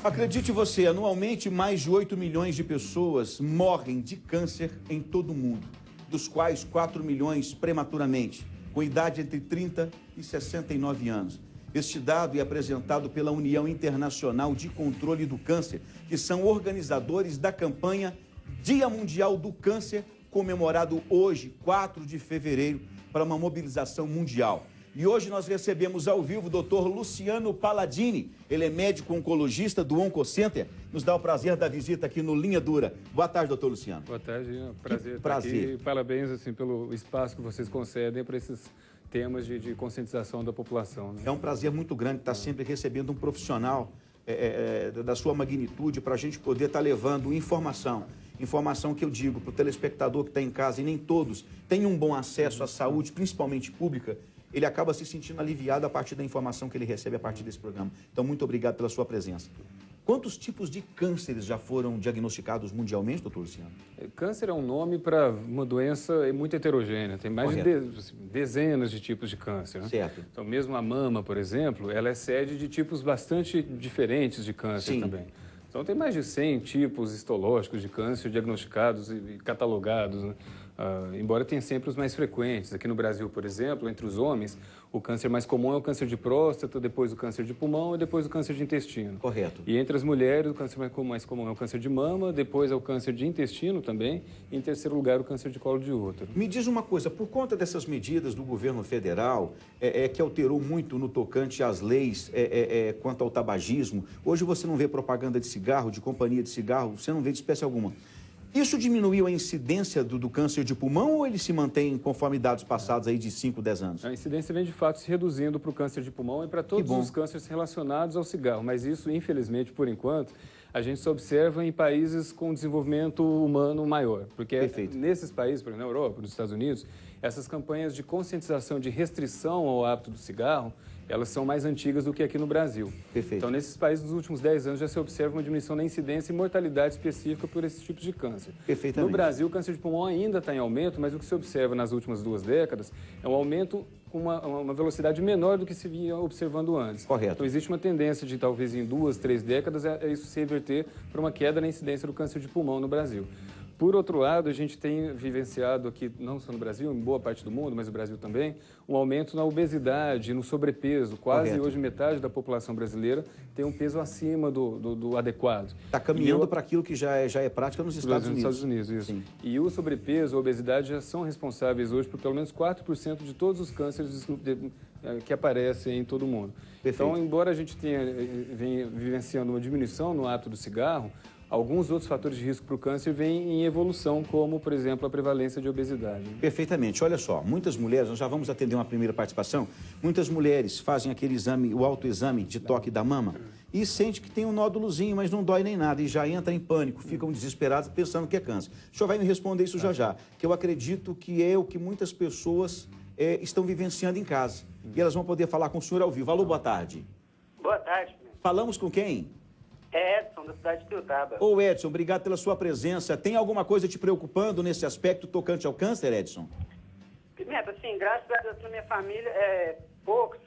Acredite você, anualmente mais de 8 milhões de pessoas morrem de câncer em todo o mundo, dos quais 4 milhões prematuramente, com idade entre 30 e 69 anos. Este dado é apresentado pela União Internacional de Controle do Câncer, que são organizadores da campanha Dia Mundial do Câncer, comemorado hoje, 4 de fevereiro, para uma mobilização mundial. E hoje nós recebemos ao vivo o Dr. Luciano Palladini. Ele é médico oncologista do Oncocenter. Nos dá o prazer da visita aqui no Linha Dura. Boa tarde, doutor Luciano. Boa tarde, é um prazer estar aqui. Parabéns assim, pelo espaço que vocês concedem para esses temas de conscientização da população. Né? É um prazer muito grande estar sempre recebendo um profissional da sua magnitude para a gente poder estar levando informação. Informação que eu digo para o telespectador que está em casa, e nem todos têm um bom acesso à saúde, principalmente pública, ele acaba se sentindo aliviado a partir da informação que ele recebe a partir desse programa. Então, muito obrigado pela sua presença. Quantos tipos de cânceres já foram diagnosticados mundialmente, doutor Luciano? Câncer é um nome para uma doença muito heterogênea. Tem mais de dezenas de tipos de câncer. Né? Certo. Então, mesmo a mama, por exemplo, ela é sede de tipos bastante diferentes de câncer. Sim. Também. Então, tem mais de 100 tipos histológicos de câncer diagnosticados e catalogados, né? Embora tenha sempre os mais frequentes. Aqui no Brasil, por exemplo, entre os homens, o câncer mais comum é o câncer de próstata, depois o câncer de pulmão e depois o câncer de intestino. Correto. E entre as mulheres, o câncer mais comum é o câncer de mama, depois é o câncer de intestino também, e em terceiro lugar o câncer de colo de útero. Me diz uma coisa, por conta dessas medidas do governo federal, que alterou muito no tocante às leis quanto ao tabagismo, hoje você não vê propaganda de cigarro, de companhia de cigarro, você não vê de espécie alguma. Isso diminuiu a incidência do câncer de pulmão ou ele se mantém conforme dados passados aí de 5, 10 anos? A incidência vem de fato se reduzindo para o câncer de pulmão e para todos os cânceres relacionados ao cigarro. Mas isso, infelizmente, por enquanto, a gente só observa em países com desenvolvimento humano maior. Porque nesses países, por exemplo, na Europa, nos Estados Unidos, essas campanhas de conscientização, de restrição ao hábito do cigarro, elas são mais antigas do que aqui no Brasil. Perfeito. Então, nesses países, nos últimos 10 anos, já se observa uma diminuição na incidência e mortalidade específica por esses tipos de câncer. Perfeitamente. No Brasil, o câncer de pulmão ainda está em aumento, mas o que se observa nas últimas 2 décadas é um aumento com uma velocidade menor do que se vinha observando antes. Correto. Então, existe uma tendência de, talvez em 2, 3 décadas, isso se reverter para uma queda na incidência do câncer de pulmão no Brasil. Por outro lado, a gente tem vivenciado aqui, não só no Brasil, em boa parte do mundo, mas no Brasil também, um aumento na obesidade, no sobrepeso. Quase hoje metade da população brasileira tem um peso acima do adequado. Está caminhando para aquilo que já é prática nos Estados Unidos. Nos Estados Unidos, isso. Sim. E o sobrepeso, a obesidade já são responsáveis hoje por pelo menos 4% de todos os cânceres que aparecem em todo o mundo. Perfeito. Então, embora a gente venha vivenciando uma diminuição no hábito do cigarro, alguns outros fatores de risco para o câncer vêm em evolução, como, por exemplo, a prevalência de obesidade. Perfeitamente. Olha só, muitas mulheres, nós já vamos atender uma primeira participação, muitas mulheres fazem aquele exame, o autoexame de toque da mama, e sente que tem um nódulozinho, mas não dói nem nada, e já entra em pânico, ficam desesperadas pensando que é câncer. O senhor vai me responder isso já, que eu acredito que é o que muitas pessoas estão vivenciando em casa. E elas vão poder falar com o senhor ao vivo. Alô, boa tarde. Boa tarde. Falamos com quem? É Edson, da cidade de Tuiutaba. Ô Edson, obrigado pela sua presença. Tem alguma coisa te preocupando nesse aspecto tocante ao câncer, Edson? Pimenta, assim, graças a Deus na minha família, poucos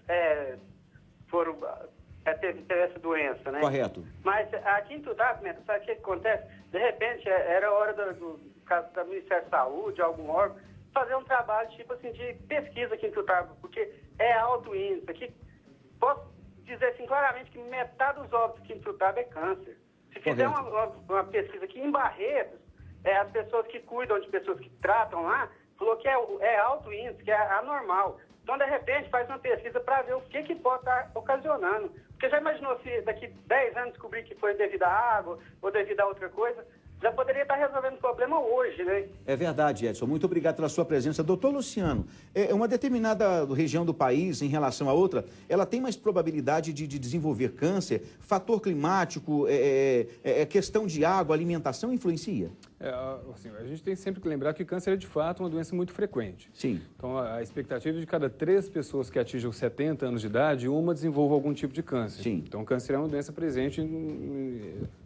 teve essa doença, né? Correto. Mas aqui em Tuiutaba, Pimenta, sabe o que acontece? De repente, era hora do caso do Ministério da Saúde, algum órgão, fazer um trabalho, tipo assim, de pesquisa aqui em Tuiutaba, porque é alto índice. Aqui, posso dizer assim claramente que metade dos óbitos aqui em Tuiutaba é câncer. Se fizer uma pesquisa aqui em Barretos, as pessoas que cuidam de pessoas que tratam lá, falou que é alto índice, que é anormal. Então, de repente, faz uma pesquisa para ver o que pode estar ocasionando. Porque já imaginou se daqui 10 anos descobrir que foi devido à água ou devido a outra coisa? Já poderia estar resolvendo o problema hoje, né? É verdade, Edson. Muito obrigado pela sua presença. Doutor Luciano, uma determinada região do país em relação a outra, ela tem mais probabilidade de desenvolver câncer? Fator climático, questão de água, alimentação influencia? Assim, a gente tem sempre que lembrar que câncer é, de fato, uma doença muito frequente. Sim. Então, a expectativa é de cada 3 pessoas que atingem os 70 anos de idade, uma desenvolva algum tipo de câncer. Sim. Então, o câncer é uma doença presente,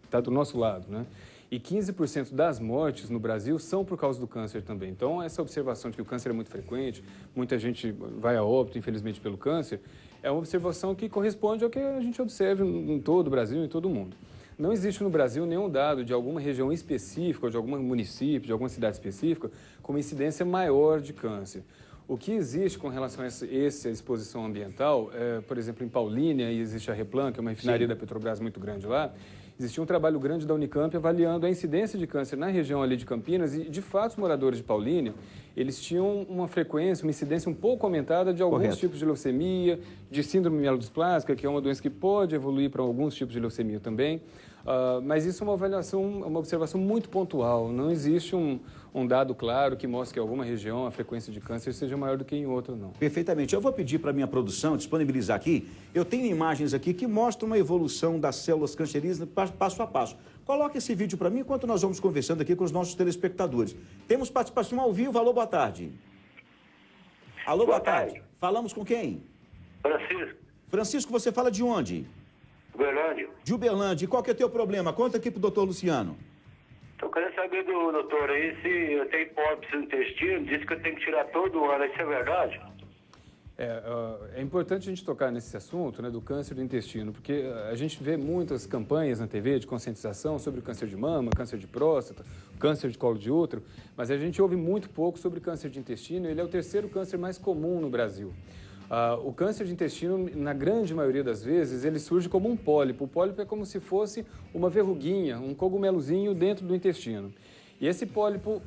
está do nosso lado, né? E 15% das mortes no Brasil são por causa do câncer também. Então, essa observação de que o câncer é muito frequente, muita gente vai a óbito, infelizmente, pelo câncer, é uma observação que corresponde ao que a gente observa em todo o Brasil e em todo o mundo. Não existe no Brasil nenhum dado de alguma região específica, ou de algum município, de alguma cidade específica, com uma incidência maior de câncer. O que existe com relação a essa exposição ambiental, por exemplo, em Paulínia, existe a Replan, que é uma refinaria da Petrobras muito grande lá, existia um trabalho grande da Unicamp avaliando a incidência de câncer na região ali de Campinas e, de fato, os moradores de Paulínia, eles tinham uma frequência, uma incidência um pouco aumentada de alguns tipos de leucemia, de síndrome mielodysplásica, que é uma doença que pode evoluir para alguns tipos de leucemia também. Mas isso é uma observação muito pontual. Não existe um dado claro que mostre que em alguma região a frequência de câncer seja maior do que em outra, não. Perfeitamente. Eu vou pedir para a minha produção disponibilizar aqui. Eu tenho imagens aqui que mostram uma evolução das células cancerígenas passo a passo. Coloque esse vídeo para mim enquanto nós vamos conversando aqui com os nossos telespectadores. Temos participação ao vivo. Alô, boa tarde. Alô, boa tarde. Falamos com quem? Francisco. Francisco, você fala de onde? Uberlândia. De Uberlândia. E qual que é o teu problema? Conta aqui pro doutor Luciano. Estou querendo saber do doutor aí se eu tenho pólipo no intestino, disse que eu tenho que tirar todo ano, isso é verdade? É importante a gente tocar nesse assunto, né, do câncer do intestino, porque a gente vê muitas campanhas na TV de conscientização sobre câncer de mama, câncer de próstata, câncer de colo de útero, mas a gente ouve muito pouco sobre câncer de intestino. Ele é o terceiro câncer mais comum no Brasil. O câncer de intestino, na grande maioria das vezes, ele surge como um pólipo. O pólipo é como se fosse uma verruguinha, um cogumelozinho dentro do intestino. E esse pólipo,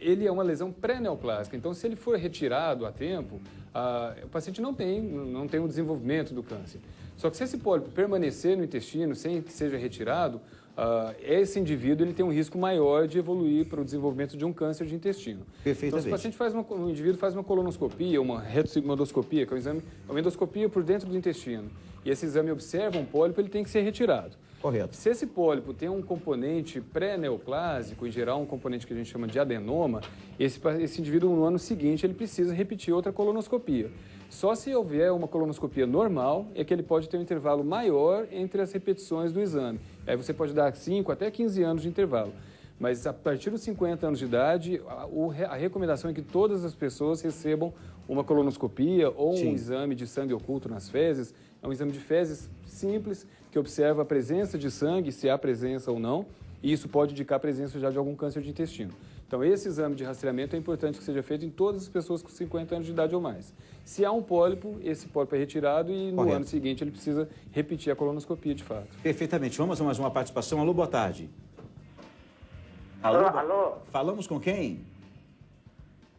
ele é uma lesão pré-neoplásica. Então, se ele for retirado a tempo, o paciente não tem o desenvolvimento do câncer. Só que se esse pólipo permanecer no intestino sem que seja retirado, esse indivíduo ele tem um risco maior de evoluir para o desenvolvimento de um câncer de intestino. Perfeitamente. Então, se o paciente o indivíduo faz uma colonoscopia, uma retossigmoidoscopia, que é um exame, uma endoscopia por dentro do intestino, e esse exame observa um pólipo, ele tem que ser retirado. Correto. Se esse pólipo tem um componente pré-neoplásico, em geral um componente que a gente chama de adenoma, esse indivíduo no ano seguinte ele precisa repetir outra colonoscopia. Só se houver uma colonoscopia normal é que ele pode ter um intervalo maior entre as repetições do exame. Aí você pode dar 5 até 15 anos de intervalo. Mas a partir dos 50 anos de idade, a recomendação é que todas as pessoas recebam uma colonoscopia ou um exame de sangue oculto nas fezes. É um exame de fezes simples que observa a presença de sangue, se há presença ou não, e isso pode indicar a presença já de algum câncer de intestino. Então, esse exame de rastreamento é importante que seja feito em todas as pessoas com 50 anos de idade ou mais. Se há um pólipo, esse pólipo é retirado e no ano seguinte ele precisa repetir a colonoscopia de fato. Perfeitamente. Vamos a mais uma participação. Alô, boa tarde. Alô? Falamos com quem?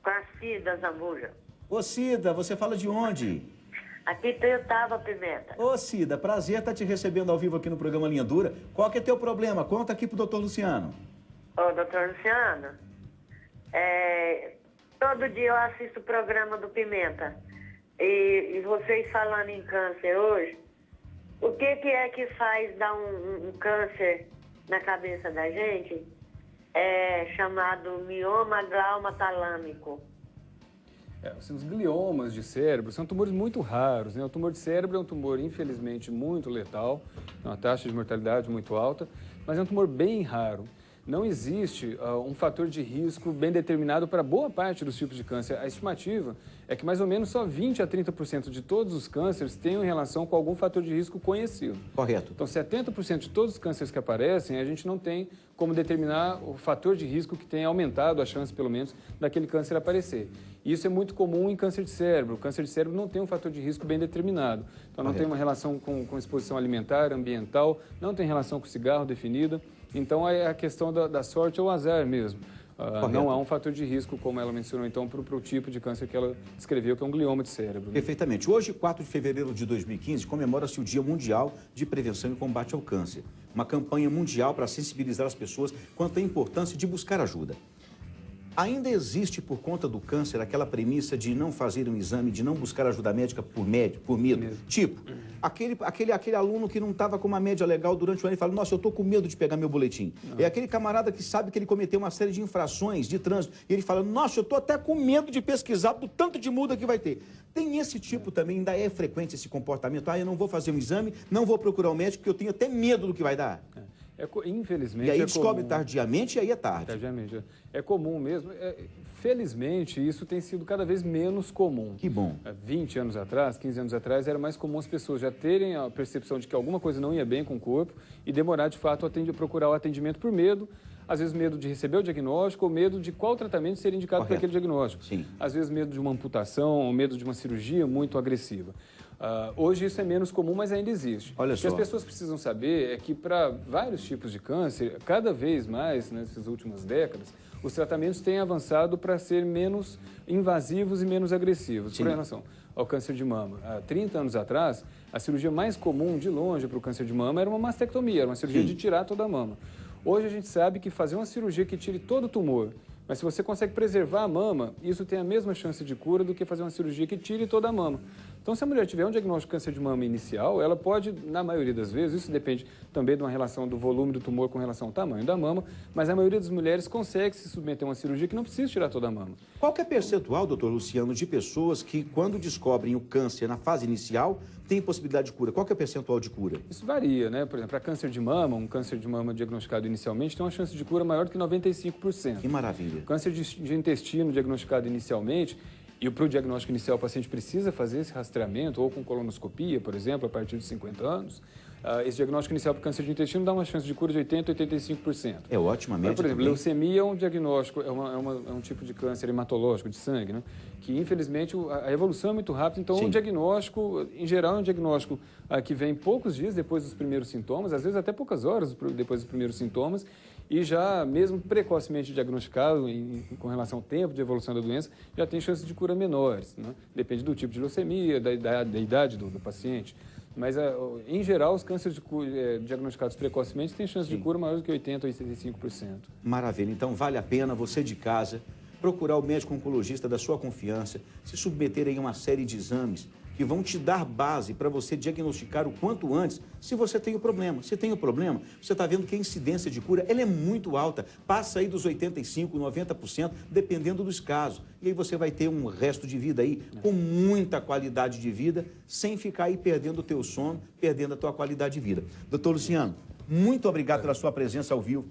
Com a Cida Zambuja. Ô, Cida, você fala de onde? Aqui eu tava, Pimenta. Ô, Cida, prazer estar te recebendo ao vivo aqui no programa Linha Dura. Qual que é teu problema? Conta aqui pro doutor Luciano. Ô, doutor Luciano, todo dia eu assisto o programa do Pimenta. E vocês falando em câncer hoje, o que é que faz dar um câncer na cabeça da gente? É chamado mioma glauma talâmico. Os gliomas de cérebro são tumores muito raros, né? O tumor de cérebro é um tumor, infelizmente, muito letal, tem uma taxa de mortalidade muito alta, mas é um tumor bem raro. Não existe um fator de risco bem determinado para boa parte dos tipos de câncer. A estimativa é que mais ou menos só 20 a 30% de todos os cânceres tenham relação com algum fator de risco conhecido. Correto. Então, 70% de todos os cânceres que aparecem, a gente não tem como determinar o fator de risco que tenha aumentado a chance, pelo menos, daquele câncer aparecer. Isso é muito comum em câncer de cérebro. O câncer de cérebro não tem um fator de risco bem determinado. Então, não tem uma relação com exposição alimentar, ambiental, não tem relação com cigarro definida. Então, é a questão da sorte ou azar mesmo. Não há um fator de risco, como ela mencionou, então, para o tipo de câncer que ela descreveu, que é um glioma de cérebro. Perfeitamente. Hoje, 4 de fevereiro de 2015, comemora-se o Dia Mundial de Prevenção e Combate ao Câncer. Uma campanha mundial para sensibilizar as pessoas quanto à importância de buscar ajuda. Ainda existe, por conta do câncer, aquela premissa de não fazer um exame, de não buscar ajuda médica por medo. Tipo, aquele aluno que não estava com uma média legal durante o ano e fala, nossa, eu estou com medo de pegar meu boletim. É aquele camarada que sabe que ele cometeu uma série de infrações de trânsito e ele fala, nossa, eu estou até com medo de pesquisar do tanto de multa que vai ter. Tem esse tipo também, ainda é frequente esse comportamento. Eu não vou fazer um exame, não vou procurar um médico porque eu tenho até medo do que vai dar. Infelizmente. E aí descobre tardiamente e aí é tarde. Tardiamente. É comum mesmo. Felizmente, isso tem sido cada vez menos comum. Que bom. 20 anos atrás, 15 anos atrás, era mais comum as pessoas já terem a percepção de que alguma coisa não ia bem com o corpo e demorar, de fato, a procurar o atendimento por medo. Às vezes medo de receber o diagnóstico ou medo de qual tratamento ser indicado para aquele diagnóstico. Sim. Às vezes medo de uma amputação ou medo de uma cirurgia muito agressiva. Hoje isso é menos comum, mas ainda existe. Olha O que só. as pessoas precisam saber é que para vários tipos de câncer, cada vez mais, nessas últimas décadas, os tratamentos têm avançado para ser menos invasivos e menos agressivos. Sim. Por relação ao câncer de mama. Há 30 anos atrás, a cirurgia mais comum, de longe, para o câncer de mama era uma mastectomia, era uma cirurgia de tirar toda a mama. Hoje a gente sabe que fazer uma cirurgia que tire todo o tumor, mas se você consegue preservar a mama, isso tem a mesma chance de cura do que fazer uma cirurgia que tire toda a mama. Então, se a mulher tiver um diagnóstico de câncer de mama inicial, ela pode, na maioria das vezes, isso depende também de uma relação do volume do tumor com relação ao tamanho da mama, mas a maioria das mulheres consegue se submeter a uma cirurgia que não precisa tirar toda a mama. Qual que é o percentual, doutor Luciano, de pessoas que, quando descobrem o câncer na fase inicial, tem possibilidade de cura? Qual que é o percentual de cura? Isso varia, né? Por exemplo, para câncer de mama, um câncer de mama diagnosticado inicialmente tem uma chance de cura maior do que 95%. Que maravilha. Câncer de intestino diagnosticado inicialmente, e para o diagnóstico inicial o paciente precisa fazer esse rastreamento, ou com colonoscopia, por exemplo, a partir de 50 anos, esse diagnóstico inicial para câncer de intestino dá uma chance de cura de 80% a 85%. É ótima média. Por exemplo, também. leucemia é um diagnóstico, é um tipo de câncer hematológico de sangue, né? Que infelizmente a evolução é muito rápida, então o diagnóstico, em geral, é um diagnóstico que vem poucos dias depois dos primeiros sintomas, às vezes até poucas horas depois dos primeiros sintomas, e já mesmo precocemente diagnosticado com relação ao tempo de evolução da doença, já tem chances de cura menores, né? Depende do tipo de leucemia, da idade do paciente. Mas, em geral, os cânceres diagnosticados precocemente têm chance de cura maior do que 80% a 85%. Maravilha. Então, vale a pena você de casa procurar o médico oncologista da sua confiança, se submeter a uma série de exames que vão te dar base para você diagnosticar o quanto antes se você tem o problema. Se tem o problema, você está vendo que a incidência de cura ela é muito alta, passa aí dos 85%, 90%, dependendo dos casos. E aí você vai ter um resto de vida aí com muita qualidade de vida, sem ficar aí perdendo o teu sono, perdendo a tua qualidade de vida. Doutor Luciano, muito obrigado pela sua presença ao vivo.